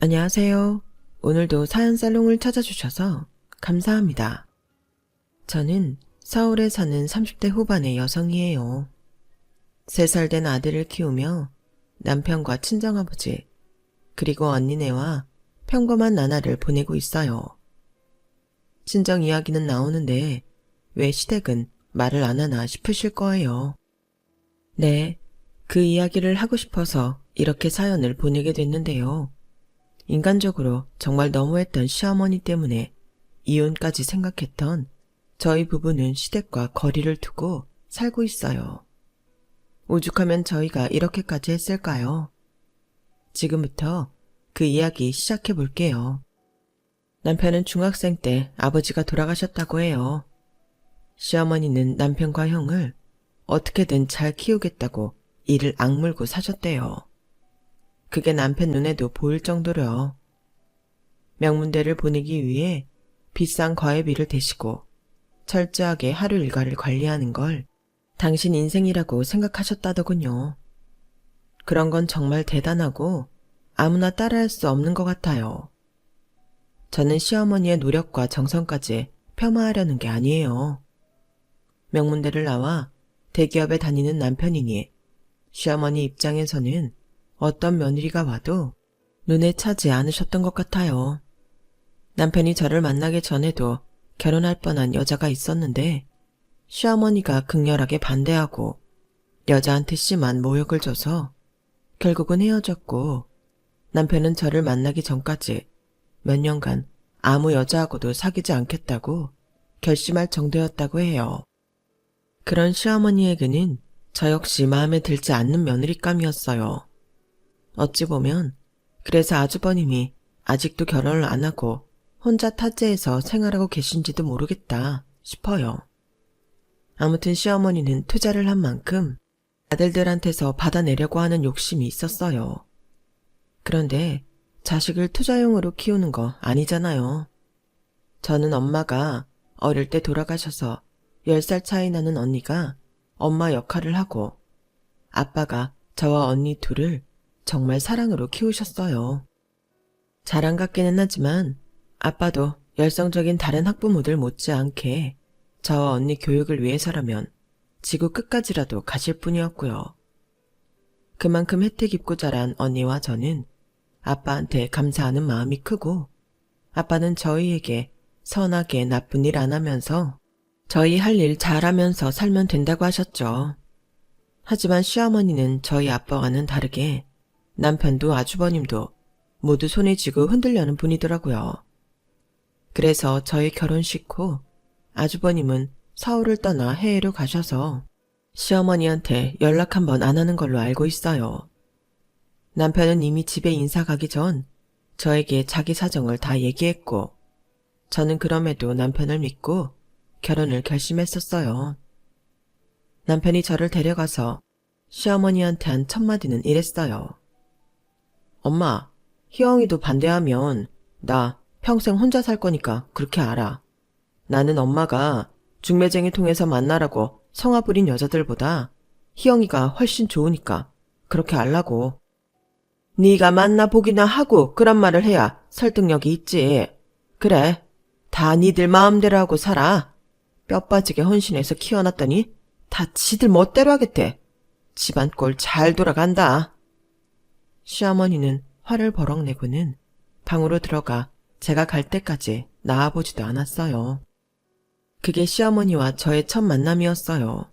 안녕하세요. 오늘도 사연 살롱을 찾아주셔서 감사합니다. 저는 서울에 사는 30대 후반의 여성이에요. 3살 된 아들을 키우며 남편과 친정아버지, 그리고 언니네와 평범한 나날을 보내고 있어요. 친정 이야기는 나오는데 왜 시댁은 말을 안 하나 싶으실 거예요. 네, 그 이야기를 하고 싶어서 이렇게 사연을 보내게 됐는데요. 인간적으로 정말 너무했던 시어머니 때문에 이혼까지 생각했던 저희 부부는 시댁과 거리를 두고 살고 있어요. 오죽하면 저희가 이렇게까지 했을까요? 지금부터 그 이야기 시작해 볼게요. 남편은 중학생 때 아버지가 돌아가셨다고 해요. 시어머니는 남편과 형을 어떻게든 잘 키우겠다고 이를 악물고 사셨대요. 그게 남편 눈에도 보일 정도로요. 명문대를 보내기 위해 비싼 과외비를 대시고 철저하게 하루 일과를 관리하는 걸 당신 인생이라고 생각하셨다더군요. 그런 건 정말 대단하고 아무나 따라할 수 없는 것 같아요. 저는 시어머니의 노력과 정성까지 폄하하려는 게 아니에요. 명문대를 나와 대기업에 다니는 남편이니 시어머니 입장에서는 어떤 며느리가 와도 눈에 차지 않으셨던 것 같아요. 남편이 저를 만나기 전에도 결혼할 뻔한 여자가 있었는데 시어머니가 극렬하게 반대하고 여자한테 심한 모욕을 줘서 결국은 헤어졌고 남편은 저를 만나기 전까지 몇 년간 아무 여자하고도 사귀지 않겠다고 결심할 정도였다고 해요. 그런 시어머니에게는 저 역시 마음에 들지 않는 며느리감이었어요. 어찌 보면 그래서 아주버님이 아직도 결혼을 안 하고 혼자 타지에서 생활하고 계신지도 모르겠다 싶어요. 아무튼 시어머니는 투자를 한 만큼 아들들한테서 받아내려고 하는 욕심이 있었어요. 그런데 자식을 투자용으로 키우는 거 아니잖아요. 저는 엄마가 어릴 때 돌아가셔서 10살 차이 나는 언니가 엄마 역할을 하고 아빠가 저와 언니 둘을 정말 사랑으로 키우셨어요. 자랑 같기는 하지만 아빠도 열성적인 다른 학부모들 못지않게 저와 언니 교육을 위해서라면 지구 끝까지라도 가실 뿐이었고요. 그만큼 혜택 입고 자란 언니와 저는 아빠한테 감사하는 마음이 크고 아빠는 저희에게 선하게 나쁜 일 안 하면서 저희 할 일 잘하면서 살면 된다고 하셨죠. 하지만 시어머니는 저희 아빠와는 다르게 남편도 아주버님도 모두 손에 쥐고 흔들려는 분이더라고요. 그래서 저희 결혼식 후 아주버님은 서울을 떠나 해외로 가셔서 시어머니한테 연락 한 번 안 하는 걸로 알고 있어요. 남편은 이미 집에 인사 가기 전 저에게 자기 사정을 다 얘기했고 저는 그럼에도 남편을 믿고 결혼을 결심했었어요. 남편이 저를 데려가서 시어머니한테 한 첫 마디는 이랬어요. 엄마, 희영이도 반대하면 나 평생 혼자 살 거니까 그렇게 알아. 나는 엄마가 중매쟁이 통해서 만나라고 성화 부린 여자들보다 희영이가 훨씬 좋으니까 그렇게 알라고. 네가 만나보기나 하고 그런 말을 해야 설득력이 있지. 그래, 다 니들 마음대로 하고 살아. 뼈 빠지게 헌신해서 키워놨더니 다 지들 멋대로 하겠대. 집안 꼴 잘 돌아간다. 시어머니는 화를 버럭 내고는 방으로 들어가 제가 갈 때까지 나와보지도 않았어요. 그게 시어머니와 저의 첫 만남이었어요.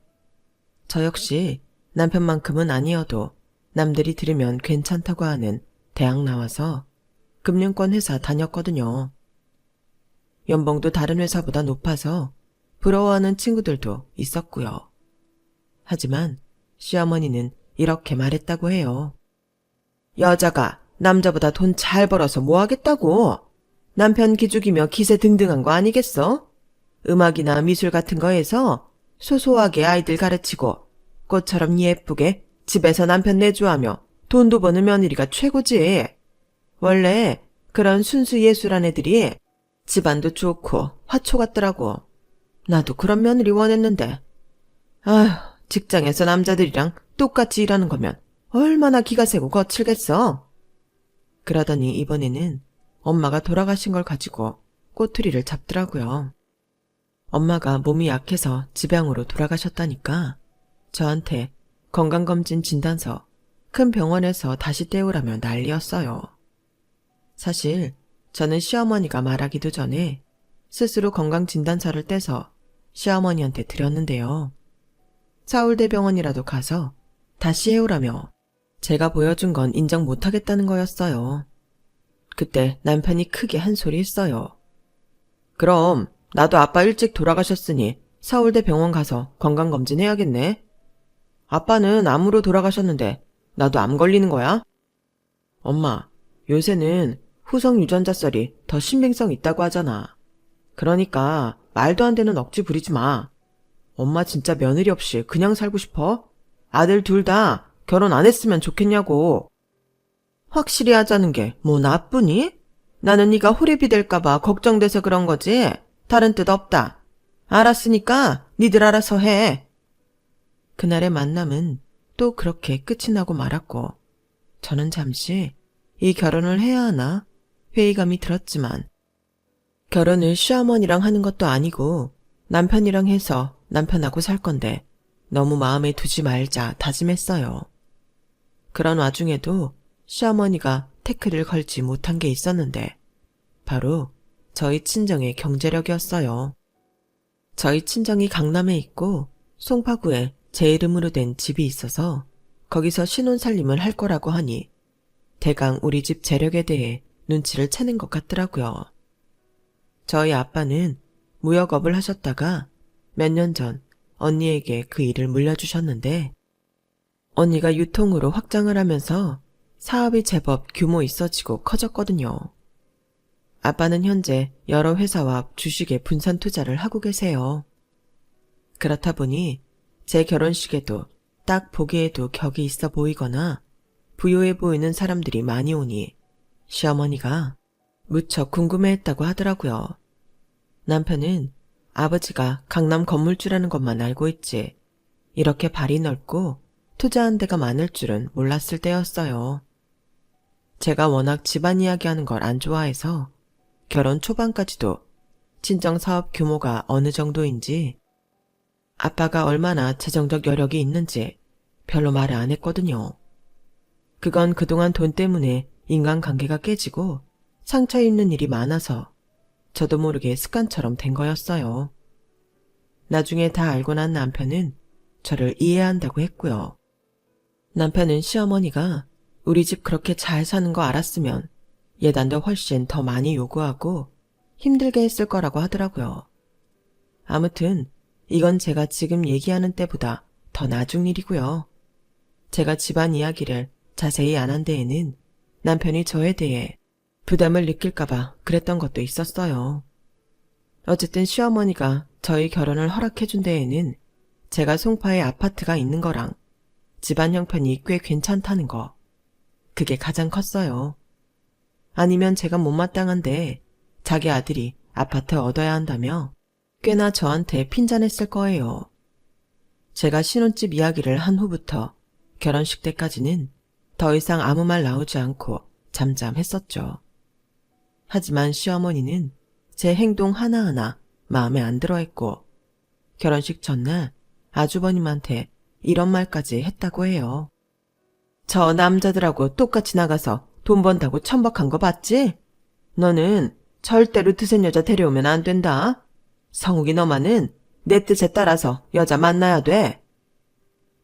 저 역시 남편만큼은 아니어도 남들이 들으면 괜찮다고 하는 대학 나와서 금융권 회사 다녔거든요. 연봉도 다른 회사보다 높아서 부러워하는 친구들도 있었고요. 하지만 시어머니는 이렇게 말했다고 해요. 여자가 남자보다 돈 잘 벌어서 뭐 하겠다고? 남편 기죽이며 기세 등등한 거 아니겠어? 음악이나 미술 같은 거에서 소소하게 아이들 가르치고 꽃처럼 예쁘게 집에서 남편 내조하며 돈도 버는 며느리가 최고지. 원래 그런 순수 예술한 애들이 집안도 좋고 화초 같더라고. 나도 그런 며느리 원했는데. 아휴, 직장에서 남자들이랑 똑같이 일하는 거면 얼마나 기가 세고 거칠겠어. 그러더니 이번에는 엄마가 돌아가신 걸 가지고 꼬투리를 잡더라고요. 엄마가 몸이 약해서 지병으로 돌아가셨다니까 저한테 건강검진 진단서 큰 병원에서 다시 떼우라며 난리였어요. 사실 저는 시어머니가 말하기도 전에 스스로 건강진단서를 떼서 시어머니한테 드렸는데요. 서울대병원이라도 가서 다시 해오라며 제가 보여준 건 인정 못하겠다는 거였어요. 그때 남편이 크게 한 소리 했어요. 그럼 나도 아빠 일찍 돌아가셨으니 서울대병원 가서 건강검진 해야겠네. 아빠는 암으로 돌아가셨는데 나도 암 걸리는 거야? 엄마, 요새는 후성 유전자설이 더 신빙성 있다고 하잖아. 그러니까 말도 안 되는 억지 부리지 마. 엄마 진짜 며느리 없이 그냥 살고 싶어? 아들 둘 다 결혼 안 했으면 좋겠냐고. 확실히 하자는 게 뭐 나쁘니? 나는 네가 호랩이 될까봐 걱정돼서 그런 거지. 다른 뜻 없다. 알았으니까 니들 알아서 해. 그날의 만남은 또 그렇게 끝이 나고 말았고 저는 잠시 이 결혼을 해야 하나 회의감이 들었지만 결혼을 시어머니랑 하는 것도 아니고 남편이랑 해서 남편하고 살 건데 너무 마음에 두지 말자 다짐했어요. 그런 와중에도 시어머니가 태클을 걸지 못한 게 있었는데 바로 저희 친정의 경제력이었어요. 저희 친정이 강남에 있고 송파구에 제 이름으로 된 집이 있어서 거기서 신혼살림을 할 거라고 하니 대강 우리 집 재력에 대해 눈치를 채는 것 같더라고요. 저희 아빠는 무역업을 하셨다가 몇 년 전 언니에게 그 일을 물려주셨는데 언니가 유통으로 확장을 하면서 사업이 제법 규모 있어지고 커졌거든요. 아빠는 현재 여러 회사와 주식에 분산 투자를 하고 계세요. 그렇다 보니 제 결혼식에도 딱 보기에도 격이 있어 보이거나 부유해 보이는 사람들이 많이 오니 시어머니가 무척 궁금해했다고 하더라고요. 남편은 아버지가 강남 건물주라는 것만 알고 있지 이렇게 발이 넓고 투자한 데가 많을 줄은 몰랐을 때였어요. 제가 워낙 집안 이야기하는 걸 안 좋아해서 결혼 초반까지도 친정 사업 규모가 어느 정도인지 아빠가 얼마나 재정적 여력이 있는지 별로 말을 안 했거든요. 그건 그동안 돈 때문에 인간관계가 깨지고 상처 입는 일이 많아서 저도 모르게 습관처럼 된 거였어요. 나중에 다 알고 난 남편은 저를 이해한다고 했고요. 남편은 시어머니가 우리 집 그렇게 잘 사는 거 알았으면 예단도 훨씬 더 많이 요구하고 힘들게 했을 거라고 하더라고요. 아무튼 이건 제가 지금 얘기하는 때보다 더 나중 일이고요. 제가 집안 이야기를 자세히 안 한 데에는 남편이 저에 대해 부담을 느낄까봐 그랬던 것도 있었어요. 어쨌든 시어머니가 저희 결혼을 허락해준 데에는 제가 송파에 아파트가 있는 거랑 집안 형편이 꽤 괜찮다는 거. 그게 가장 컸어요. 아니면 제가 못마땅한데 자기 아들이 아파트 얻어야 한다며 꽤나 저한테 핀잔했을 거예요. 제가 신혼집 이야기를 한 후부터 결혼식 때까지는 더 이상 아무 말 나오지 않고 잠잠했었죠. 하지만 시어머니는 제 행동 하나하나 마음에 안 들어했고 결혼식 전날 아주버님한테 이런 말까지 했다고 해요. 저 남자들하고 똑같이 나가서 돈 번다고 천박한 거 봤지? 너는 절대로 드센 여자 데려오면 안 된다. 성욱이 너만은 내 뜻에 따라서 여자 만나야 돼.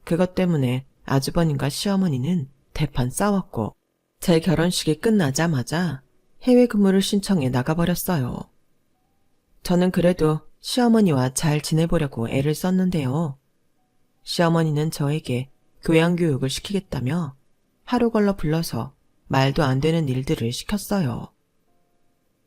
그것 때문에 아주버님과 시어머니는 대판 싸웠고 제 결혼식이 끝나자마자 해외 근무를 신청해 나가버렸어요. 저는 그래도 시어머니와 잘 지내보려고 애를 썼는데요. 시어머니는 저에게 교양교육을 시키겠다며 하루 걸러 불러서 말도 안 되는 일들을 시켰어요.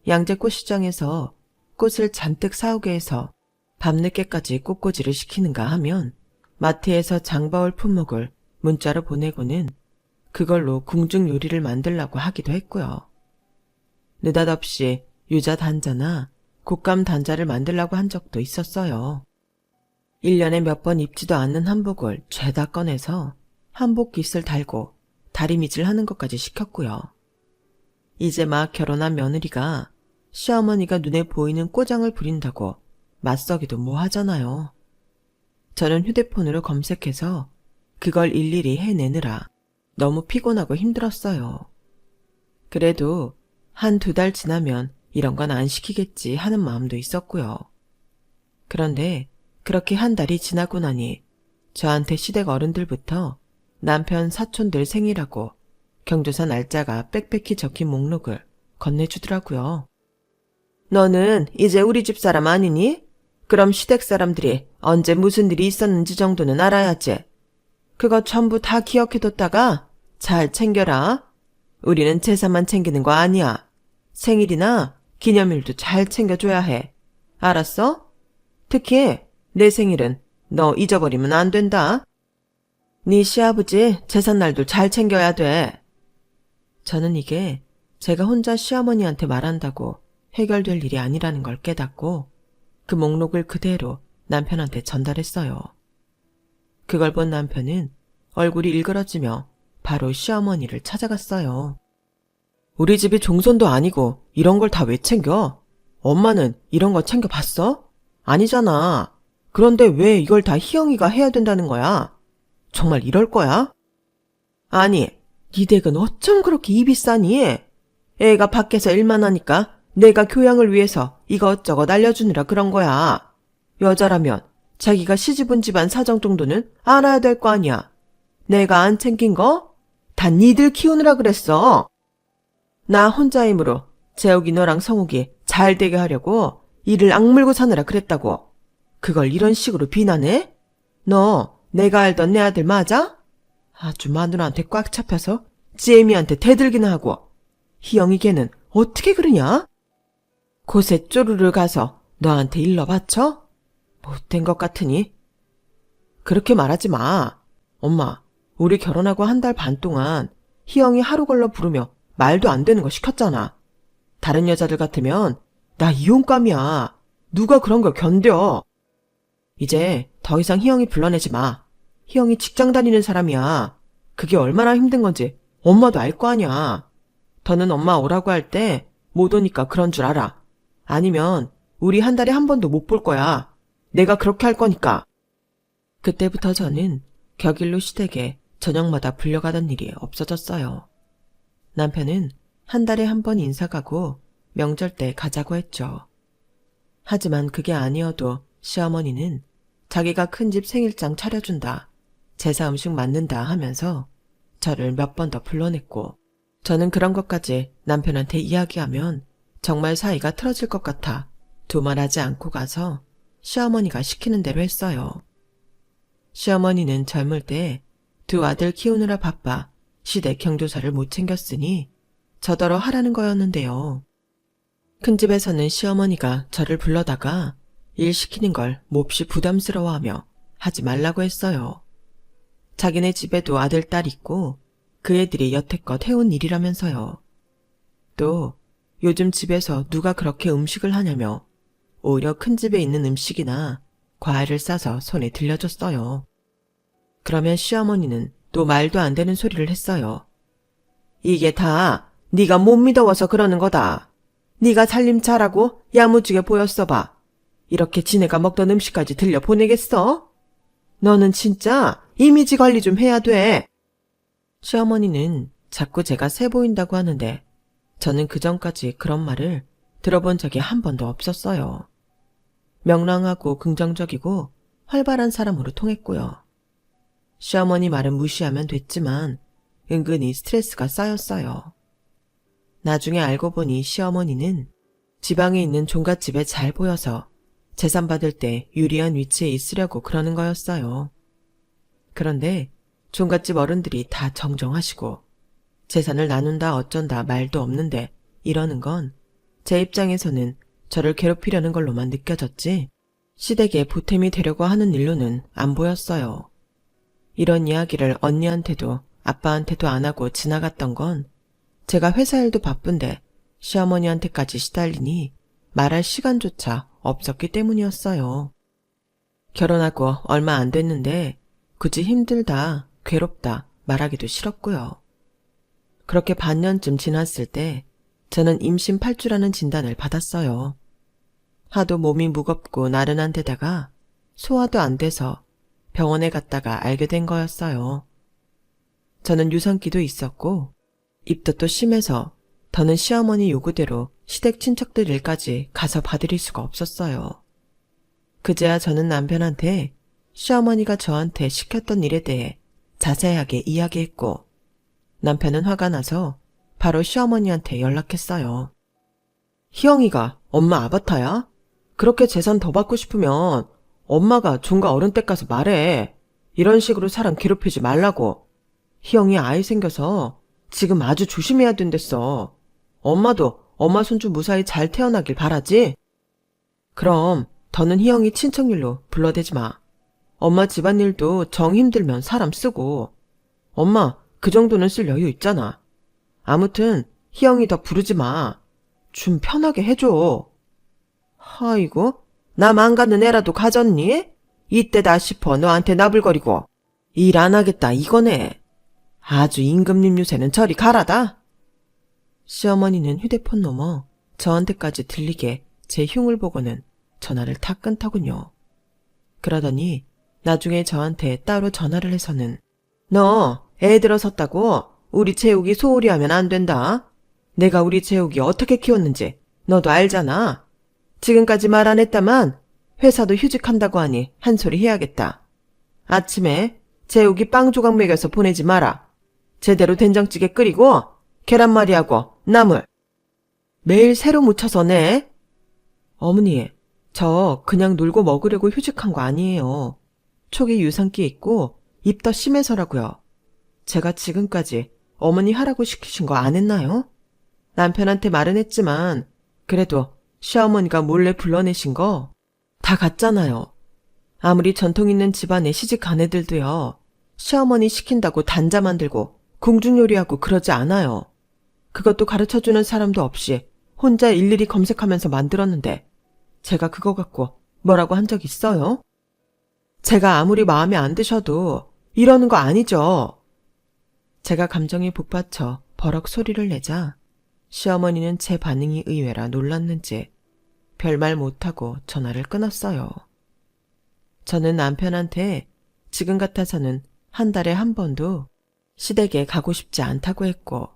양재꽃 시장에서 꽃을 잔뜩 사오게 해서 밤늦게까지 꽃꽂이를 시키는가 하면 마트에서 장바올 품목을 문자로 보내고는 그걸로 궁중 요리를 만들라고 하기도 했고요. 느닷없이 유자 단자나 곶감 단자를 만들라고 한 적도 있었어요. 1년에 몇 번 입지도 않는 한복을 죄다 꺼내서 한복 깃을 달고 다리미질 하는 것까지 시켰고요. 이제 막 결혼한 며느리가 시어머니가 눈에 보이는 꼬장을 부린다고 맞서기도 뭐하잖아요. 저는 휴대폰으로 검색해서 그걸 일일이 해내느라 너무 피곤하고 힘들었어요. 그래도 1~2달 지나면 이런 건 안 시키겠지 하는 마음도 있었고요. 그런데 그렇게 1달이 지나고 나니 저한테 시댁 어른들부터 남편 사촌들 생일하고 경조사 날짜가 빽빽히 적힌 목록을 건네주더라고요. 너는 이제 우리 집 사람 아니니? 그럼 시댁 사람들이 언제 무슨 일이 있었는지 정도는 알아야지. 그거 전부 다 기억해뒀다가 잘 챙겨라. 우리는 제사만 챙기는 거 아니야. 생일이나 기념일도 잘 챙겨줘야 해. 알았어? 특히 내 생일은 너 잊어버리면 안 된다. 네 시아버지 제삿날도 잘 챙겨야 돼. 저는 이게 제가 혼자 시어머니한테 말한다고 해결될 일이 아니라는 걸 깨닫고 그 목록을 그대로 남편한테 전달했어요. 그걸 본 남편은 얼굴이 일그러지며 바로 시어머니를 찾아갔어요. 우리 집이 종손도 아니고 이런 걸 다 왜 챙겨? 엄마는 이런 거 챙겨봤어? 아니잖아. 그런데 왜 이걸 다 희영이가 해야 된다는 거야? 정말 이럴 거야? 아니, 니 댁은 어쩜 그렇게 입이 싸니? 애가 밖에서 일만 하니까 내가 교양을 위해서 이것저것 알려주느라 그런 거야. 여자라면 자기가 시집온 집안 사정 정도는 알아야 될 거 아니야. 내가 안 챙긴 거? 다 니들 키우느라 그랬어. 나 혼자이므로 재욱이 너랑 성욱이 잘 되게 하려고 이를 악물고 사느라 그랬다고. 그걸 이런 식으로 비난해? 너 내가 알던 내 아들 맞아? 아주 마누라한테 꽉 잡혀서 지혜미한테 대들기나 하고. 희영이 걔는 어떻게 그러냐? 곳에 쪼르르 가서 너한테 일러 바쳐? 못된 것 같으니? 그렇게 말하지 마. 엄마, 우리 결혼하고 1달 반 동안 희영이 하루 걸러 부르며 말도 안 되는 거 시켰잖아. 다른 여자들 같으면 나 이혼감이야. 누가 그런 걸 견뎌. 이제 더 이상 희영이 불러내지 마. 희영이 직장 다니는 사람이야. 그게 얼마나 힘든 건지 엄마도 알 거 아니야. 더는 엄마 오라고 할 때 못 오니까 그런 줄 알아. 아니면 우리 1달에 한 번도 못 볼 거야. 내가 그렇게 할 거니까. 그때부터 저는 격일로 시댁에 저녁마다 불려가던 일이 없어졌어요. 남편은 1달에 한 번 인사 가고 명절 때 가자고 했죠. 하지만 그게 아니어도 시어머니는 자기가 큰 집 생일장 차려준다, 제사 음식 만든다 하면서 저를 몇 번 더 불러냈고, 저는 그런 것까지 남편한테 이야기하면 정말 사이가 틀어질 것 같아 두말하지 않고 가서 시어머니가 시키는 대로 했어요. 시어머니는 젊을 때 2 아들 키우느라 바빠 시댁 경조사를 못 챙겼으니 저더러 하라는 거였는데요. 큰 집에서는 시어머니가 저를 불러다가 일 시키는 걸 몹시 부담스러워하며 하지 말라고 했어요. 자기네 집에도 아들, 딸 있고 그 애들이 여태껏 해온 일이라면서요. 또 요즘 집에서 누가 그렇게 음식을 하냐며 오히려 큰 집에 있는 음식이나 과일을 싸서 손에 들려줬어요. 그러면 시어머니는 또 말도 안 되는 소리를 했어요. 이게 다 네가 못 믿어워서 그러는 거다. 네가 살림 잘하고 야무지게 보였어 봐. 이렇게 지네가 먹던 음식까지 들려 보내겠어? 너는 진짜 이미지 관리 좀 해야 돼. 시어머니는 자꾸 제가 세 보인다고 하는데 저는 그전까지 그런 말을 들어본 적이 한 번도 없었어요. 명랑하고 긍정적이고 활발한 사람으로 통했고요. 시어머니 말은 무시하면 됐지만 은근히 스트레스가 쌓였어요. 나중에 알고 보니 시어머니는 지방에 있는 종갓집에 잘 보여서 재산 받을 때 유리한 위치에 있으려고 그러는 거였어요. 그런데 종갓집 어른들이 다 정정하시고 재산을 나눈다 어쩐다 말도 없는데 이러는 건 제 입장에서는 저를 괴롭히려는 걸로만 느껴졌지 시댁에 보탬이 되려고 하는 일로는 안 보였어요. 이런 이야기를 언니한테도 아빠한테도 안 하고 지나갔던 건 제가 회사 일도 바쁜데 시어머니한테까지 시달리니 말할 시간조차 없었기 때문이었어요. 결혼하고 얼마 안 됐는데 굳이 힘들다, 괴롭다 말하기도 싫었고요. 그렇게 반년쯤 지났을 때 저는 임신 8주라는 진단을 받았어요. 하도 몸이 무겁고 나른한 데다가 소화도 안 돼서 병원에 갔다가 알게 된 거였어요. 저는 유산기도 있었고 입덧도 심해서 더는 시어머니 요구대로 시댁 친척들 일까지 가서 봐드릴 수가 없었어요. 그제야 저는 남편한테 시어머니가 저한테 시켰던 일에 대해 자세하게 이야기했고 남편은 화가 나서 바로 시어머니한테 연락했어요. 희영이가 엄마 아바타야? 그렇게 재산 더 받고 싶으면 엄마가 종가 어른 댁 가서 말해. 이런 식으로 사람 괴롭히지 말라고. 희영이 아이 생겨서 지금 아주 조심해야 된댔어. 엄마도 엄마 손주 무사히 잘 태어나길 바라지? 그럼 더는 희영이 친척일로 불러대지 마. 엄마 집안일도 정 힘들면 사람 쓰고. 엄마 그 정도는 쓸 여유 있잖아. 아무튼 희영이 더 부르지 마. 좀 편하게 해줘. 아이고, 나 망가는 애라도 가졌니? 이때다 싶어 너한테 나불거리고. 일 안 하겠다 이거네. 아주 임금님 유세는 저리 가라다. 시어머니는 휴대폰 넘어 저한테까지 들리게 제 흉을 보고는 전화를 탁 끊더군요. 그러더니 나중에 저한테 따로 전화를 해서는 너 애 들어섰다고 우리 재욱이 소홀히 하면 안 된다. 내가 우리 재욱이 어떻게 키웠는지 너도 알잖아. 지금까지 말 안 했다만 회사도 휴직한다고 하니 한 소리 해야겠다. 아침에 재욱이 빵 조각 먹여서 보내지 마라. 제대로 된장찌개 끓이고 계란말이하고 나물. 매일 새로 무쳐서 내. 어머니, 저 그냥 놀고 먹으려고 휴직한 거 아니에요. 초기 유산기 있고 입덧 심해서라고요. 제가 지금까지 어머니 하라고 시키신 거 안 했나요? 남편한테 말은 했지만 그래도 시어머니가 몰래 불러내신 거 다 같잖아요. 아무리 전통 있는 집안에 시집간 애들도요. 시어머니 시킨다고 단자 만들고 궁중요리하고 그러지 않아요. 그것도 가르쳐주는 사람도 없이 혼자 일일이 검색하면서 만들었는데 제가 그거 갖고 뭐라고 한 적 있어요? 제가 아무리 마음에 안 드셔도 이러는 거 아니죠. 제가 감정이 북받쳐 버럭 소리를 내자 시어머니는 제 반응이 의외라 놀랐는지 별말 못하고 전화를 끊었어요. 저는 남편한테 지금 같아서는 한 달에 한 번도 시댁에 가고 싶지 않다고 했고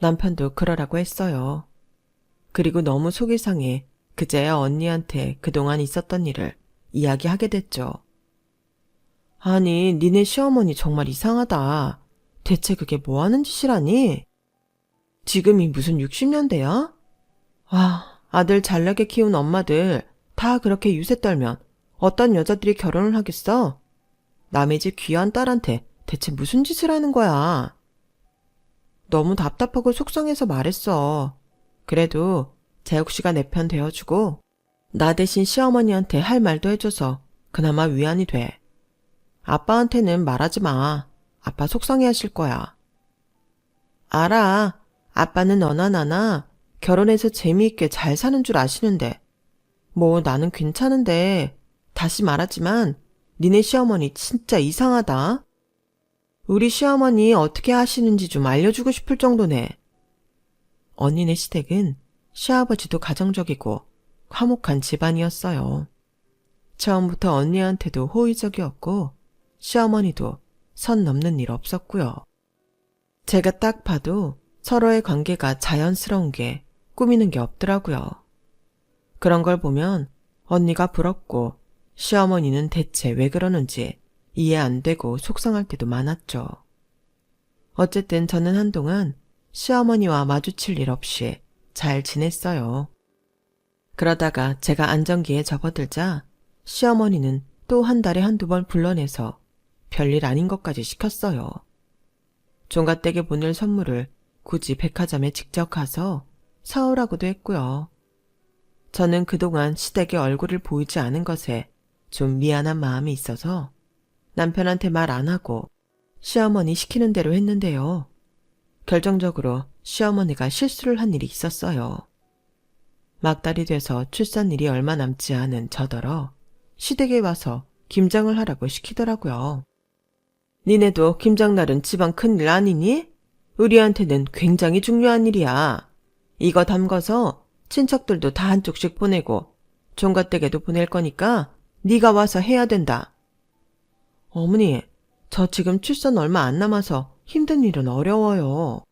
남편도 그러라고 했어요. 그리고 너무 속이 상해 그제야 언니한테 그동안 있었던 일을 이야기하게 됐죠. 아니, 니네 시어머니 정말 이상하다. 대체 그게 뭐 하는 짓이라니? 지금이 무슨 60년대야? 와, 아들 잘나게 키운 엄마들 다 그렇게 유세 떨면 어떤 여자들이 결혼을 하겠어? 남의 집 귀한 딸한테 대체 무슨 짓을 하는 거야? 너무 답답하고 속상해서 말했어. 그래도 재욱 씨가 내 편 되어주고 나 대신 시어머니한테 할 말도 해줘서 그나마 위안이 돼. 아빠한테는 말하지 마. 아빠 속상해 하실 거야. 알아. 아빠는 너나 나나 결혼해서 재미있게 잘 사는 줄 아시는데. 뭐 나는 괜찮은데 다시 말하지만 니네 시어머니 진짜 이상하다. 우리 시어머니 어떻게 하시는지 좀 알려주고 싶을 정도네. 언니네 시댁은 시아버지도 가정적이고 화목한 집안이었어요. 처음부터 언니한테도 호의적이었고 시어머니도 선 넘는 일 없었고요. 제가 딱 봐도 서로의 관계가 자연스러운 게 꾸미는 게 없더라고요. 그런 걸 보면 언니가 부럽고 시어머니는 대체 왜 그러는지 이해 안 되고 속상할 때도 많았죠. 어쨌든 저는 한동안 시어머니와 마주칠 일 없이 잘 지냈어요. 그러다가 제가 안정기에 접어들자 시어머니는 또 한 달에 한두 번 불러내서 별일 아닌 것까지 시켰어요. 종갓댁에 보낼 선물을 굳이 백화점에 직접 가서 사오라고도 했고요. 저는 그동안 시댁에 얼굴을 보이지 않은 것에 좀 미안한 마음이 있어서 남편한테 말 안 하고 시어머니 시키는 대로 했는데요. 결정적으로 시어머니가 실수를 한 일이 있었어요. 막달이 돼서 출산일이 얼마 남지 않은 저더러 시댁에 와서 김장을 하라고 시키더라고요. 니네도 김장날은 집안 큰일 아니니? 우리한테는 굉장히 중요한 일이야. 이거 담가서 친척들도 다 한쪽씩 보내고 종갓댁에도 보낼 거니까 네가 와서 해야 된다. 어머니, 저 지금 출산 얼마 안 남아서 힘든 일은 어려워요.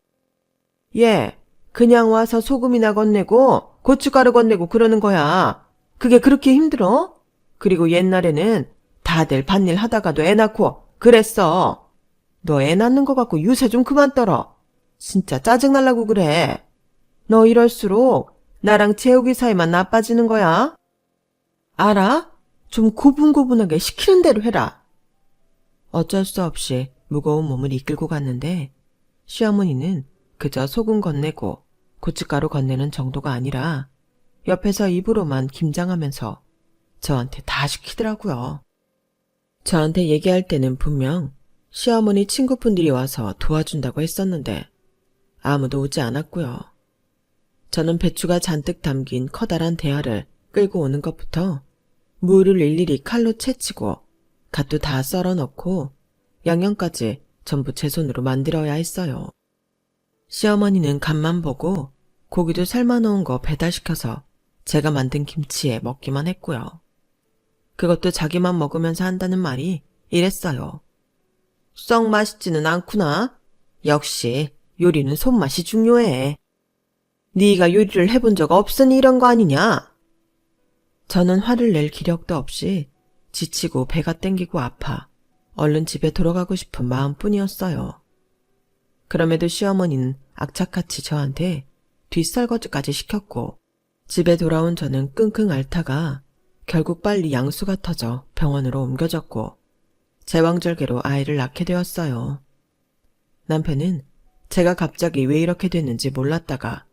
예, 그냥 와서 소금이나 건네고 고춧가루 건네고 그러는 거야. 그게 그렇게 힘들어? 그리고 옛날에는 다들 밭일 하다가도 애 낳고 그랬어. 너 애 낳는 거 갖고 유세 좀 그만 떨어. 진짜 짜증날라고 그래. 너 이럴수록 나랑 재욱이 사이만 나빠지는 거야. 알아? 좀 고분고분하게 시키는 대로 해라. 어쩔 수 없이 무거운 몸을 이끌고 갔는데 시어머니는 그저 소금 건네고 고춧가루 건네는 정도가 아니라 옆에서 입으로만 김장하면서 저한테 다 시키더라고요. 저한테 얘기할 때는 분명 시어머니 친구분들이 와서 도와준다고 했었는데 아무도 오지 않았고요. 저는 배추가 잔뜩 담긴 커다란 대야를 끌고 오는 것부터 무를 일일이 칼로 채치고 갓도 다 썰어 넣고 양념까지 전부 제 손으로 만들어야 했어요. 시어머니는 간만 보고 고기도 삶아 놓은 거 배달시켜서 제가 만든 김치에 먹기만 했고요. 그것도 자기만 먹으면서 한다는 말이 이랬어요. 썩 맛있지는 않구나. 역시 요리는 손맛이 중요해. 네가 요리를 해본 적 없으니 이런 거 아니냐? 저는 화를 낼 기력도 없이 지치고 배가 땡기고 아파 얼른 집에 돌아가고 싶은 마음뿐이었어요. 그럼에도 시어머니는 악착같이 저한테 뒷설거지까지 시켰고 집에 돌아온 저는 끙끙 앓다가 결국 빨리 양수가 터져 병원으로 옮겨졌고 제왕절개로 아이를 낳게 되었어요. 남편은 제가 갑자기 왜 이렇게 됐는지 몰랐다가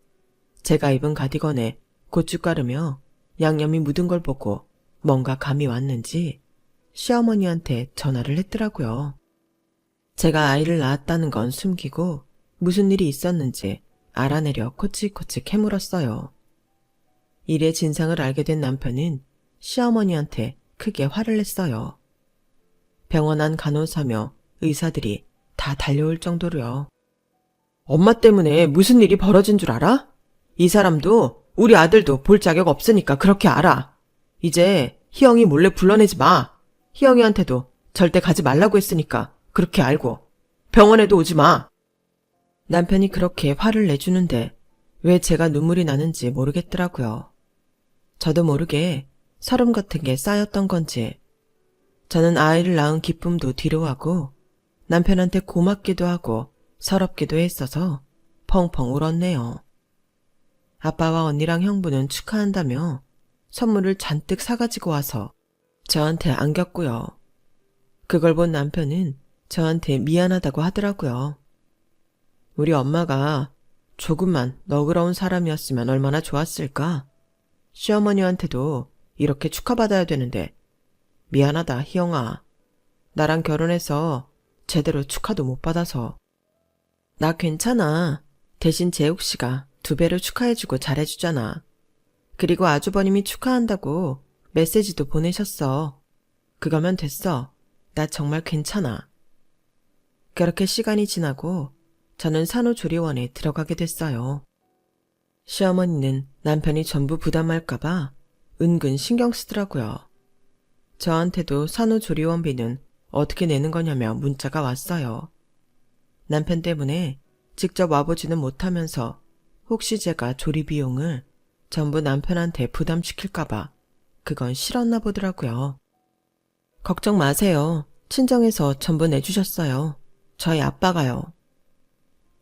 제가 입은 가디건에 고춧가루며 양념이 묻은 걸 보고 뭔가 감이 왔는지 시어머니한테 전화를 했더라고요. 제가 아이를 낳았다는 건 숨기고 무슨 일이 있었는지 알아내려 코치코치 캐물었어요. 일의 진상을 알게 된 남편은 시어머니한테 크게 화를 냈어요. 병원 안 간호사며 의사들이 다 달려올 정도로요. 엄마 때문에 무슨 일이 벌어진 줄 알아? 이 사람도 우리 아들도 볼 자격 없으니까 그렇게 알아. 이제 희영이 몰래 불러내지 마. 희영이한테도 절대 가지 말라고 했으니까 그렇게 알고 병원에도 오지 마. 남편이 그렇게 화를 내주는데 왜 제가 눈물이 나는지 모르겠더라고요. 저도 모르게 서름 같은 게 쌓였던 건지 저는 아이를 낳은 기쁨도 뒤로하고 남편한테 고맙기도 하고 서럽기도 했어서 펑펑 울었네요. 아빠와 언니랑 형부는 축하한다며 선물을 잔뜩 사가지고 와서 저한테 안겼고요. 그걸 본 남편은 저한테 미안하다고 하더라고요. 우리 엄마가 조금만 너그러운 사람이었으면 얼마나 좋았을까? 시어머니한테도 이렇게 축하받아야 되는데 미안하다 희영아. 나랑 결혼해서 제대로 축하도 못 받아서. 나 괜찮아. 대신 재욱씨가 2배로 축하해주고 잘해주잖아. 그리고 아주버님이 축하한다고 메시지도 보내셨어. 그거면 됐어. 나 정말 괜찮아. 그렇게 시간이 지나고 저는 산후조리원에 들어가게 됐어요. 시어머니는 남편이 전부 부담할까봐 은근 신경 쓰더라고요. 저한테도 산후조리원비는 어떻게 내는 거냐며 문자가 왔어요. 남편 때문에 직접 와보지는 못하면서 혹시 제가 조리 비용을 전부 남편한테 부담시킬까봐 그건 싫었나 보더라고요. 걱정 마세요. 친정에서 전부 내주셨어요. 저희 아빠가요.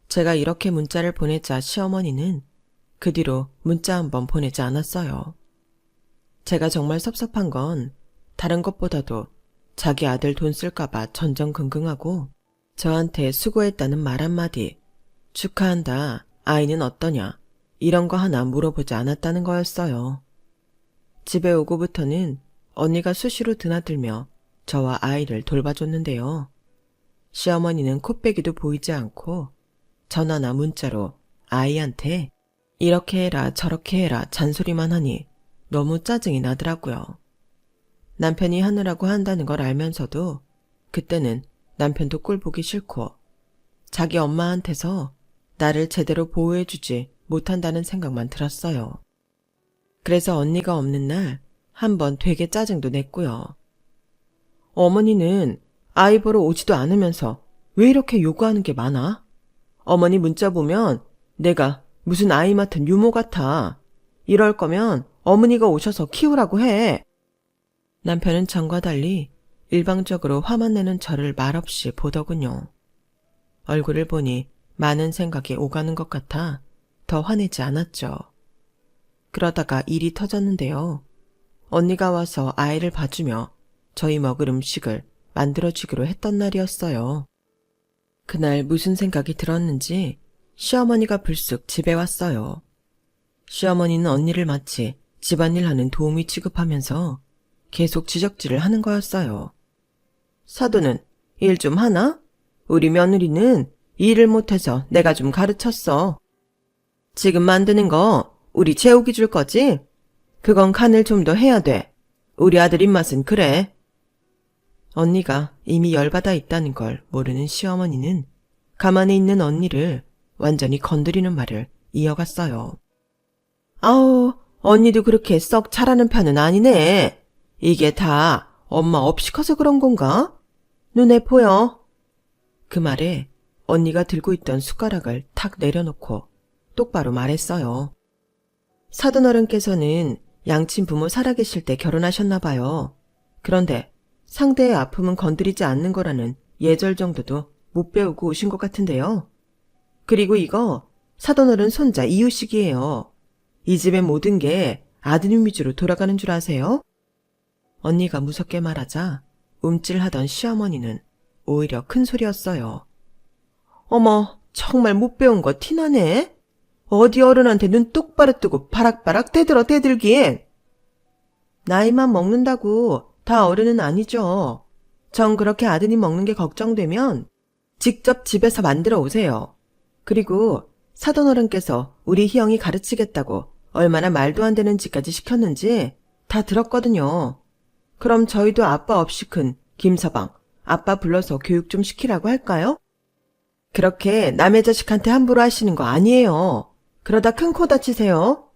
제가 이렇게 문자를 보내자 시어머니는 그 뒤로 문자 한 번 보내지 않았어요. 제가 정말 섭섭한 건 다른 것보다도 자기 아들 돈 쓸까봐 전전긍긍하고 저한테 수고했다는 말 한마디, 축하한다, 아이는 어떠냐, 이런 거 하나 물어보지 않았다는 거였어요. 집에 오고부터는 언니가 수시로 드나들며 저와 아이를 돌봐줬는데요. 시어머니는 코빼기도 보이지 않고 전화나 문자로 아이한테 이렇게 해라 저렇게 해라 잔소리만 하니 너무 짜증이 나더라고요. 남편이 하느라고 한다는 걸 알면서도 그때는 남편도 꼴 보기 싫고 자기 엄마한테서 나를 제대로 보호해주지 못한다는 생각만 들었어요. 그래서 언니가 없는 날 한번 되게 짜증도 냈고요. 어머니는 아이 보러 오지도 않으면서 왜 이렇게 요구하는 게 많아? 어머니 문자 보면 내가 무슨 아이 맡은 유모 같아. 이럴 거면 어머니가 오셔서 키우라고 해. 남편은 전과 달리 일방적으로 화만 내는 저를 말없이 보더군요. 얼굴을 보니 많은 생각이 오가는 것 같아 더 화내지 않았죠. 그러다가 일이 터졌는데요. 언니가 와서 아이를 봐주며 저희 먹을 음식을 만들어주기로 했던 날이었어요. 그날 무슨 생각이 들었는지 시어머니가 불쑥 집에 왔어요. 시어머니는 언니를 마치 집안일 하는 도우미 취급하면서 계속 지적질을 하는 거였어요. 사돈은 일 좀 하나? 우리 며느리는 일을 못해서 내가 좀 가르쳤어. 지금 만드는 거 우리 재욱이 줄 거지? 그건 간을 좀 더 해야 돼. 우리 아들 입맛은 그래. 언니가 이미 열받아 있다는 걸 모르는 시어머니는 가만히 있는 언니를 완전히 건드리는 말을 이어갔어요. 아우, 언니도 그렇게 썩 잘하는 편은 아니네. 이게 다 엄마 없이 커서 그런 건가? 눈에 보여. 그 말에 언니가 들고 있던 숟가락을 탁 내려놓고 똑바로 말했어요. 사돈어른께서는 양친 부모 살아계실 때 결혼하셨나 봐요. 그런데 상대의 아픔은 건드리지 않는 거라는 예절 정도도 못 배우고 오신 것 같은데요. 그리고 이거 사돈어른 손자 이유식이에요. 이 집의 모든 게 아드님 위주로 돌아가는 줄 아세요? 언니가 무섭게 말하자 움찔하던 시어머니는 오히려 큰 소리였어요. 어머, 정말 못 배운 거 티나네? 어디 어른한테 눈 똑바로 뜨고 바락바락 대들긴. 나이만 먹는다고 다 어른은 아니죠. 전 그렇게 아드님 먹는 게 걱정되면 직접 집에서 만들어 오세요. 그리고 사돈어른께서 우리 희영이 가르치겠다고 얼마나 말도 안 되는 짓까지 시켰는지 다 들었거든요. 그럼 저희도 아빠 없이 큰 김서방, 아빠 불러서 교육 좀 시키라고 할까요? 그렇게 남의 자식한테 함부로 하시는 거 아니에요. 그러다 큰 코 다치세요.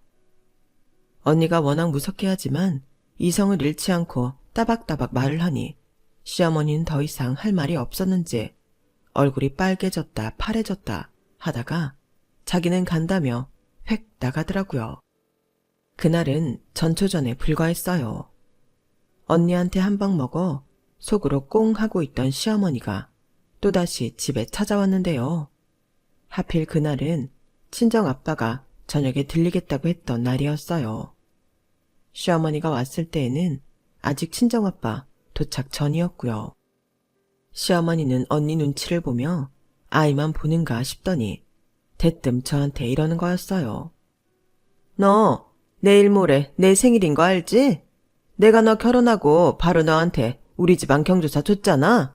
언니가 워낙 무섭게 하지만 이성을 잃지 않고 따박따박 말을 하니 시어머니는 더 이상 할 말이 없었는지 얼굴이 빨개졌다 파래졌다 하다가 자기는 간다며 획 나가더라고요. 그날은 전초전에 불과했어요. 언니한테 한 방 먹어 속으로 꽁 하고 있던 시어머니가 또다시 집에 찾아왔는데요. 하필 그날은 친정아빠가 저녁에 들리겠다고 했던 날이었어요. 시어머니가 왔을 때에는 아직 친정아빠 도착 전이었고요. 시어머니는 언니 눈치를 보며 아이만 보는가 싶더니 대뜸 저한테 이러는 거였어요. 너 내일 모레 내 생일인 거 알지? 내가 너 결혼하고 바로 너한테 우리 집안 경조사 줬잖아.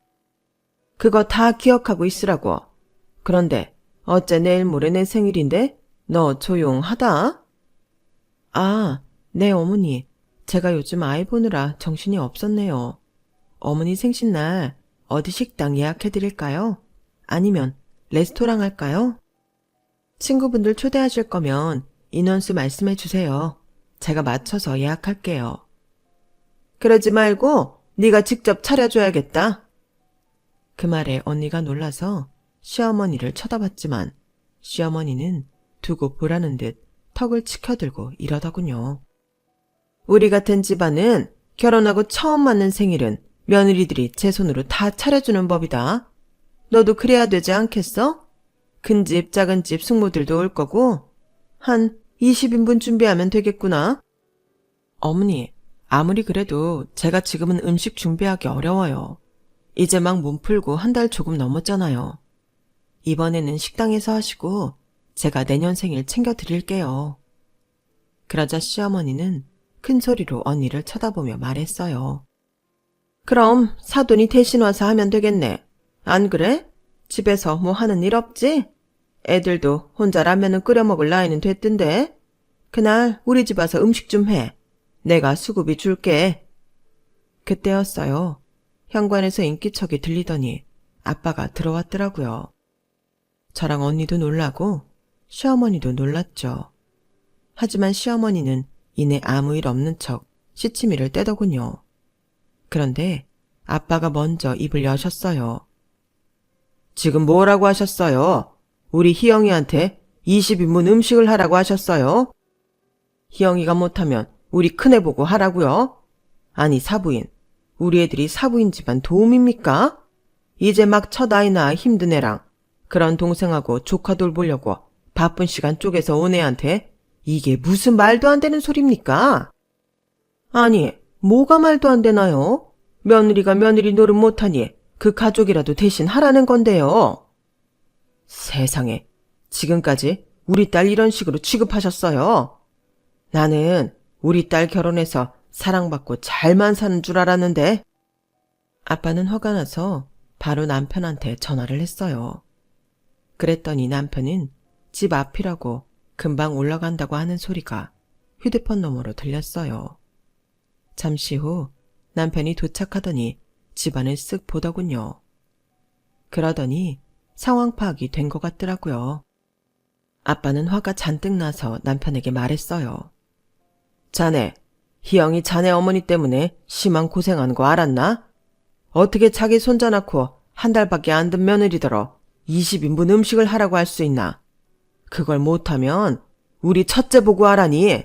그거 다 기억하고 있으라고. 그런데 어째 내일 모레 내 생일인데 너 조용하다? 아, 네 어머니. 제가 요즘 아이 보느라 정신이 없었네요. 어머니 생신날 어디 식당 예약해드릴까요? 아니면 레스토랑 할까요? 친구분들 초대하실 거면 인원수 말씀해 주세요. 제가 맞춰서 예약할게요. 그러지 말고 네가 직접 차려줘야겠다. 그 말에 언니가 놀라서 시어머니를 쳐다봤지만 시어머니는 두고 보라는 듯 턱을 치켜들고 이러더군요. 우리 같은 집안은 결혼하고 처음 맞는 생일은 며느리들이 제 손으로 다 차려주는 법이다. 너도 그래야 되지 않겠어? 큰 집, 작은 집 숙모들도 올 거고 한 20인분 준비하면 되겠구나. 어머니, 아무리 그래도 제가 지금은 음식 준비하기 어려워요. 이제 막 몸 풀고 한 달 조금 넘었잖아요. 이번에는 식당에서 하시고 제가 내년 생일 챙겨드릴게요. 그러자 시어머니는 큰 소리로 언니를 쳐다보며 말했어요. 그럼 사돈이 대신 와서 하면 되겠네. 안 그래? 집에서 뭐 하는 일 없지? 애들도 혼자 라면은 끓여 먹을 나이는 됐던데. 그날 우리 집 와서 음식 좀 해. 내가 수고비 줄게. 그때였어요. 현관에서 인기척이 들리더니 아빠가 들어왔더라고요. 저랑 언니도 놀라고 시어머니도 놀랐죠. 하지만 시어머니는 이내 아무 일 없는 척 시치미를 떼더군요. 그런데 아빠가 먼저 입을 여셨어요. 지금 뭐라고 하셨어요? 우리 희영이한테 20인분 음식을 하라고 하셨어요? 희영이가 못하면 우리 큰애 보고 하라고요? 아니 사부인, 우리 애들이 사부인 집안 도움입니까? 이제 막 첫 아이 낳아 힘든 애랑 그런 동생하고 조카 돌보려고 바쁜 시간 쪼개서 온 애한테 이게 무슨 말도 안 되는 소리입니까? 아니, 뭐가 말도 안 되나요? 며느리가 며느리 노릇 못하니 그 가족이라도 대신 하라는 건데요. 세상에, 지금까지 우리 딸 이런 식으로 취급하셨어요. 나는 우리 딸 결혼해서 사랑받고 잘만 사는 줄 알았는데. 아빠는 화가 나서 바로 남편한테 전화를 했어요. 그랬더니 남편은 집 앞이라고 금방 올라간다고 하는 소리가 휴대폰 너머로 들렸어요. 잠시 후 남편이 도착하더니 집안을 쓱 보더군요. 그러더니 상황 파악이 된 것 같더라고요. 아빠는 화가 잔뜩 나서 남편에게 말했어요. 자네, 희영이 자네 어머니 때문에 심한 고생하는 거 알았나? 어떻게 자기 손자 낳고 한 달밖에 안 된 며느리더러 20인분 음식을 하라고 할 수 있나? 그걸 못하면 우리 첫째 보고 하라니.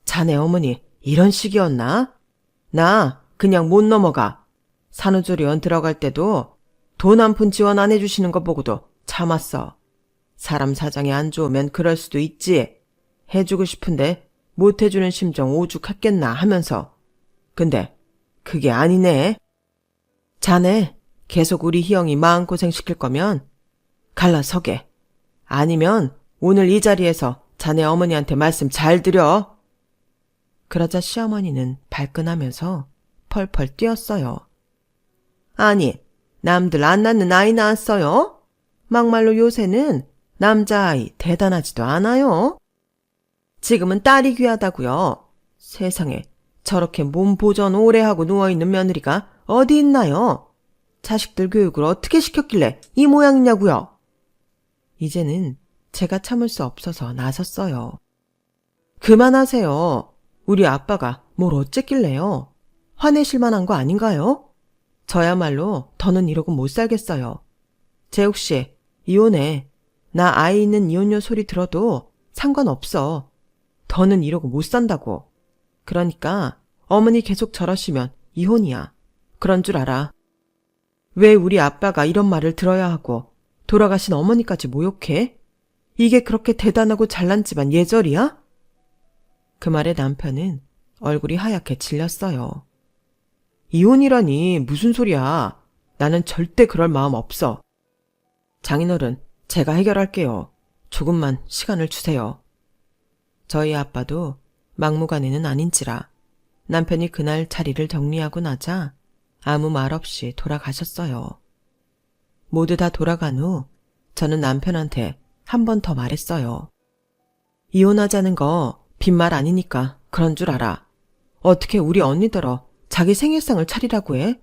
자네 어머니 이런 식이었나? 나 그냥 못 넘어가. 산후조리원 들어갈 때도 돈 한 푼 지원 안 해주시는 거 보고도 참았어. 사람 사정이 안 좋으면 그럴 수도 있지. 해주고 싶은데 못 해주는 심정 오죽했겠나 하면서. 근데 그게 아니네. 자네 계속 우리 희영이 마음고생 시킬 거면 갈라서게. 아니면 오늘 이 자리에서 자네 어머니한테 말씀 잘 드려. 그러자 시어머니는 발끈하면서 펄펄 뛰었어요. 아니, 남들 안 낳는 아이 낳았어요? 막말로 요새는 남자아이 대단하지도 않아요. 지금은 딸이 귀하다고요. 세상에 저렇게 몸 보전 오래 하고 누워있는 며느리가 어디 있나요? 자식들 교육을 어떻게 시켰길래 이 모양이냐고요. 이제는 제가 참을 수 없어서 나섰어요. 그만하세요. 우리 아빠가 뭘 어쨌길래요. 화내실 만한 거 아닌가요? 저야말로 더는 이러고 못 살겠어요. 재욱씨, 이혼해. 나 아이 있는 이혼녀 소리 들어도 상관없어. 더는 이러고 못 산다고. 그러니까 어머니 계속 저러시면 이혼이야. 그런 줄 알아. 왜 우리 아빠가 이런 말을 들어야 하고 돌아가신 어머니까지 모욕해? 이게 그렇게 대단하고 잘난 집안 예절이야? 그 말에 남편은 얼굴이 하얗게 질렸어요. 이혼이라니 무슨 소리야. 나는 절대 그럴 마음 없어. 장인어른, 제가 해결할게요. 조금만 시간을 주세요. 저희 아빠도 막무가내는 아닌지라 남편이 그날 자리를 정리하고 나자 아무 말 없이 돌아가셨어요. 모두 다 돌아간 후 저는 남편한테 한 번 더 말했어요. 이혼하자는 거 빈말 아니니까 그런 줄 알아. 어떻게 우리 언니더러 자기 생일상을 차리라고 해?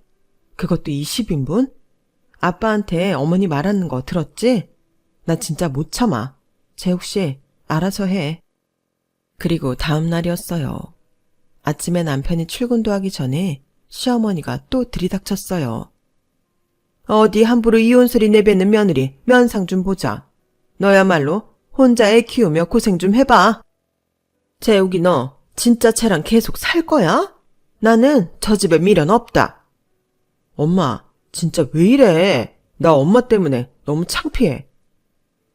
그것도 20인분? 아빠한테 어머니 말하는 거 들었지? 나 진짜 못 참아. 재욱씨, 알아서 해. 그리고 다음 날이었어요. 아침에 남편이 출근도 하기 전에 시어머니가 또 들이닥쳤어요. 어디 함부로 이혼 소리 내뱉는 며느리 면상 좀 보자. 너야말로 혼자 애 키우며 고생 좀 해봐. 재욱이 너 진짜 쟤랑 계속 살 거야? 나는 저 집에 미련 없다. 엄마, 진짜 왜 이래? 나 엄마 때문에 너무 창피해.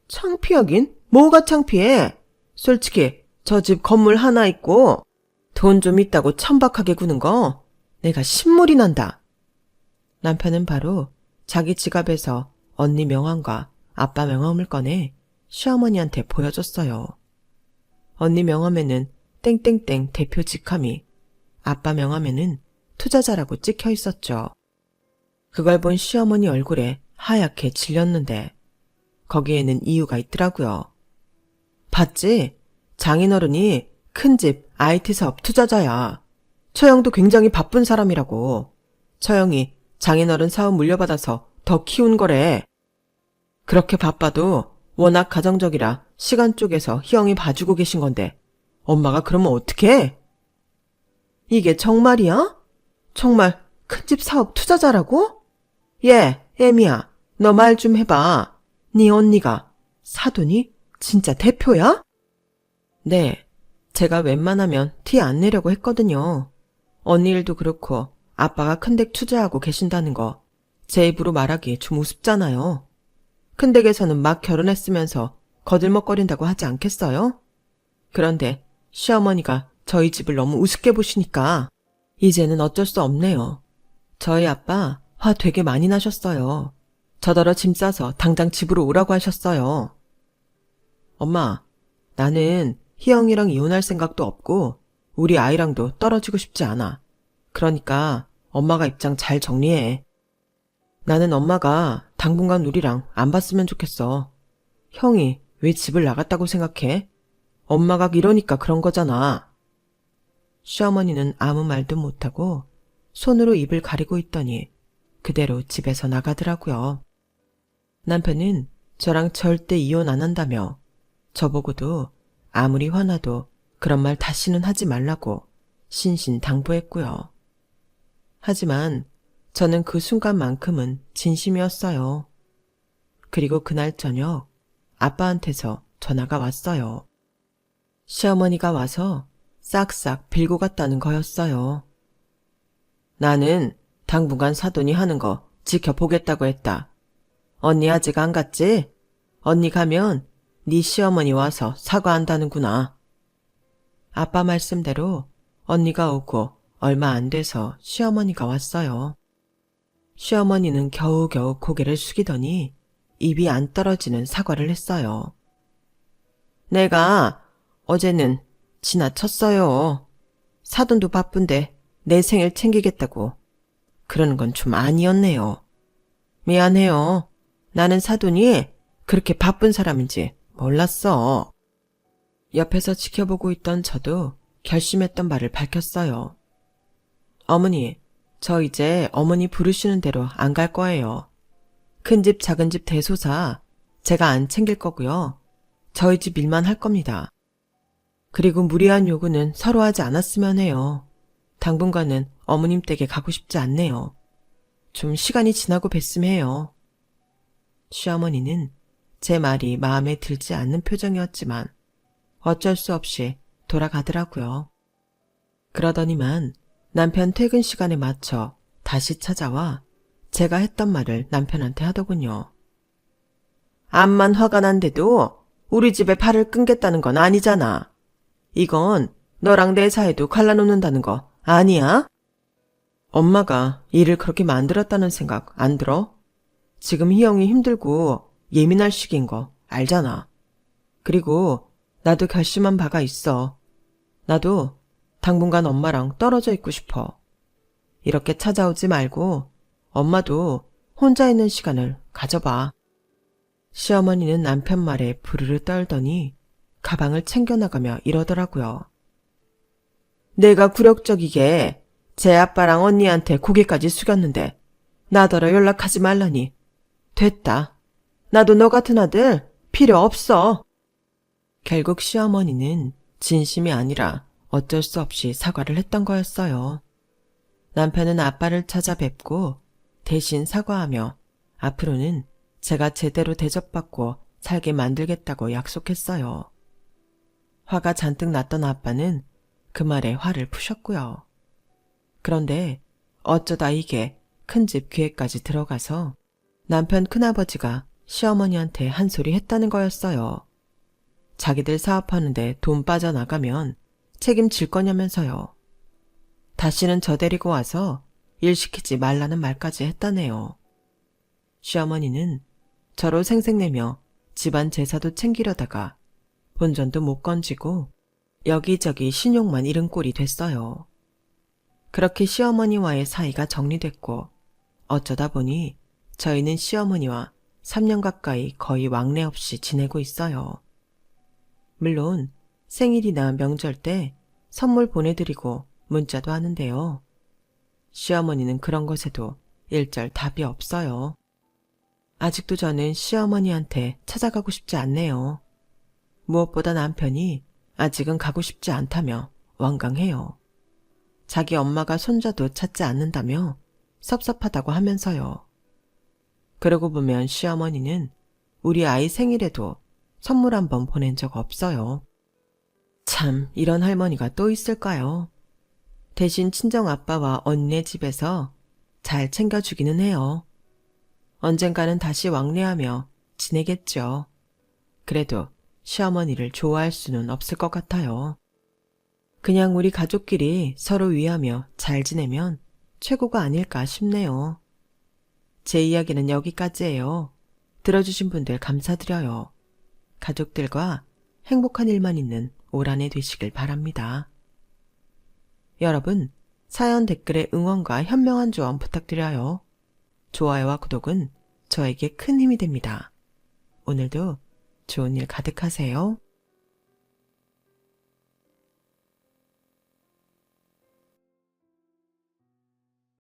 창피하긴? 뭐가 창피해? 솔직히 저 집 건물 하나 있고 돈 좀 있다고 천박하게 구는 거 내가 신물이 난다. 남편은 바로 자기 지갑에서 언니 명함과 아빠 명함을 꺼내 시어머니한테 보여줬어요. 언니 명함에는 땡땡땡 대표 직함이, 아빠 명함에는 투자자라고 찍혀 있었죠. 그걸 본 시어머니 얼굴에 하얗게 질렸는데 거기에는 이유가 있더라고요. 봤지? 장인어른이 큰집 IT 사업 투자자야. 처형도 굉장히 바쁜 사람이라고. 처형이 장인어른 사업 물려받아서 더 키운 거래. 그렇게 바빠도 워낙 가정적이라 시간 쪼개서 희영이 봐주고 계신 건데 엄마가 그러면 어떡해? 이게 정말이야? 정말 큰집 사업 투자자라고? 애미야, 너 말 좀 해봐. 네 언니가 사돈이 진짜 대표야? 네, 제가 웬만하면 티 안 내려고 했거든요. 언니 일도 그렇고 아빠가 큰댁 투자하고 계신다는 거 제 입으로 말하기 좀 우습잖아요. 큰댁에서는 막 결혼했으면서 거들먹거린다고 하지 않겠어요? 그런데 시어머니가 저희 집을 너무 우습게 보시니까 이제는 어쩔 수 없네요. 저희 아빠 화 되게 많이 나셨어요. 저더러 짐 싸서 당장 집으로 오라고 하셨어요. 엄마, 나는 희영이랑 이혼할 생각도 없고 우리 아이랑도 떨어지고 싶지 않아. 그러니까 엄마가 입장 잘 정리해. 나는 엄마가 당분간 우리랑 안 봤으면 좋겠어. 형이 왜 집을 나갔다고 생각해? 엄마가 이러니까 그런 거잖아. 시어머니는 아무 말도 못하고 손으로 입을 가리고 있더니 그대로 집에서 나가더라고요. 남편은 저랑 절대 이혼 안 한다며 저보고도 아무리 화나도 그런 말 다시는 하지 말라고 신신당부했고요. 하지만 저는 그 순간만큼은 진심이었어요. 그리고 그날 저녁 아빠한테서 전화가 왔어요. 시어머니가 와서 싹싹 빌고 갔다는 거였어요. 나는 당분간 사돈이 하는 거 지켜보겠다고 했다. 언니 아직 안 갔지? 언니 가면 네 시어머니 와서 사과한다는구나. 아빠 말씀대로 언니가 오고 얼마 안 돼서 시어머니가 왔어요. 시어머니는 겨우겨우 고개를 숙이더니 입이 안 떨어지는 사과를 했어요. 내가 어제는 지나쳤어요. 사돈도 바쁜데 내 생일 챙기겠다고. 그러는 건 좀 아니었네요. 미안해요. 나는 사돈이 그렇게 바쁜 사람인지 몰랐어. 옆에서 지켜보고 있던 저도 결심했던 말을 밝혔어요. 어머니, 저 이제 어머니 부르시는 대로 안 갈 거예요. 큰집 작은집 대소사 제가 안 챙길 거고요. 저희 집 일만 할 겁니다. 그리고 무리한 요구는 서로 하지 않았으면 해요. 당분간은 어머님 댁에 가고 싶지 않네요. 좀 시간이 지나고 뵀으면 해요. 시어머니는 제 말이 마음에 들지 않는 표정이었지만 어쩔 수 없이 돌아가더라고요. 그러더니만 남편 퇴근 시간에 맞춰 다시 찾아와 제가 했던 말을 남편한테 하더군요. 암만 화가 난데도 우리 집에 발을 끊겠다는 건 아니잖아. 이건 너랑 내 사이도 갈라놓는다는 거 아니야? 엄마가 일을 그렇게 만들었다는 생각 안 들어? 지금 희영이 힘들고 예민할 시기인 거 알잖아. 그리고 나도 결심한 바가 있어. 나도 당분간 엄마랑 떨어져 있고 싶어. 이렇게 찾아오지 말고 엄마도 혼자 있는 시간을 가져봐. 시어머니는 남편 말에 부르르 떨더니 가방을 챙겨나가며 이러더라고요. 내가 굴욕적이게 제 아빠랑 언니한테 고개까지 숙였는데 나더러 연락하지 말라니. 됐다. 나도 너 같은 아들 필요 없어. 결국 시어머니는 진심이 아니라 어쩔 수 없이 사과를 했던 거였어요. 남편은 아빠를 찾아뵙고 대신 사과하며 앞으로는 제가 제대로 대접받고 살게 만들겠다고 약속했어요. 화가 잔뜩 났던 아빠는 그 말에 화를 푸셨고요. 그런데 어쩌다 이게 큰집 귀에까지 들어가서 남편 큰아버지가 시어머니한테 한 소리 했다는 거였어요. 자기들 사업하는데 돈 빠져나가면 책임질 거냐면서요. 다시는 저 데리고 와서 일 시키지 말라는 말까지 했다네요. 시어머니는 저로 생색내며 집안 제사도 챙기려다가 본전도 못 건지고 여기저기 신용만 잃은 꼴이 됐어요. 그렇게 시어머니와의 사이가 정리됐고 어쩌다 보니 저희는 시어머니와 3년 가까이 거의 왕래 없이 지내고 있어요. 물론 생일이나 명절 때 선물 보내드리고 문자도 하는데요. 시어머니는 그런 것에도 일절 답이 없어요. 아직도 저는 시어머니한테 찾아가고 싶지 않네요. 무엇보다 남편이 아직은 가고 싶지 않다며 완강해요. 자기 엄마가 손자도 찾지 않는다며 섭섭하다고 하면서요. 그러고 보면 시어머니는 우리 아이 생일에도 선물 한 번 보낸 적 없어요. 참, 이런 할머니가 또 있을까요? 대신 친정아빠와 언니네 집에서 잘 챙겨주기는 해요. 언젠가는 다시 왕래하며 지내겠죠. 그래도 시어머니를 좋아할 수는 없을 것 같아요. 그냥 우리 가족끼리 서로 위하며 잘 지내면 최고가 아닐까 싶네요. 제 이야기는 여기까지예요. 들어주신 분들 감사드려요. 가족들과 행복한 일만 있는 올 한 해 되시길 바랍니다. 여러분, 사연 댓글에 응원과 현명한 조언 부탁드려요. 좋아요와 구독은 저에게 큰 힘이 됩니다. 오늘도 좋은 일 가득하세요.